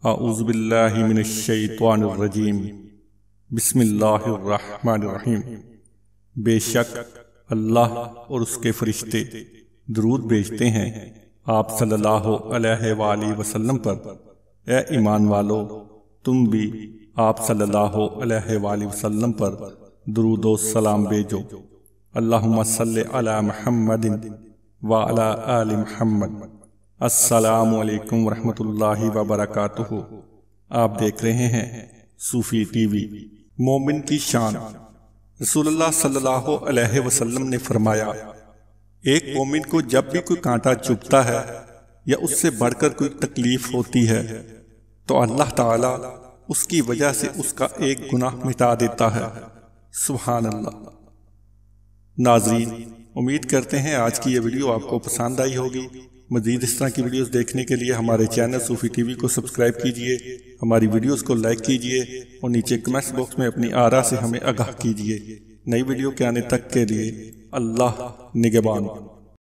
اعوذ باللہ من الشیطان الرجیم بسم اللہ الرحمن الرحیم۔ بے شک اللہ اور اس کے فرشتے درود بھیجتے ہیں آپ صلی اللہ علیہ وآلہ وسلم پر۔ اے ایمان والو، تم بھی آپ صلی اللہ علیہ وآلہ وسلم پر درود و سلام بھیجو۔ اللہم صلی علی محمد وعلی آل محمد۔ السلام علیکم ورحمۃ اللہ وبرکاتہ۔ آپ دیکھ رہے ہیں صوفی ٹی وی۔ مومن کی شان۔ رسول اللہ صلی اللہ علیہ وسلم نے فرمایا، ایک مومن کو جب بھی کوئی کانٹا چبھتا ہے یا اس سے بڑھ کر کوئی تکلیف ہوتی ہے تو اللہ تعالی اس کی وجہ سے اس کا ایک گناہ مٹا دیتا ہے۔ سبحان اللہ۔ ناظرین، امید کرتے ہیں آج کی یہ ویڈیو آپ کو پسند آئی ہوگی۔ مزید اس طرح کی ویڈیوز دیکھنے کے لیے ہمارے چینل صوفی ٹی وی کو سبسکرائب کیجئے، ہماری ویڈیوز کو لائک کیجئے اور نیچے کمنٹس باکس میں اپنی آراء سے ہمیں آگاہ کیجئے۔ نئی ویڈیو کے آنے تک کے لیے اللہ نگہبان۔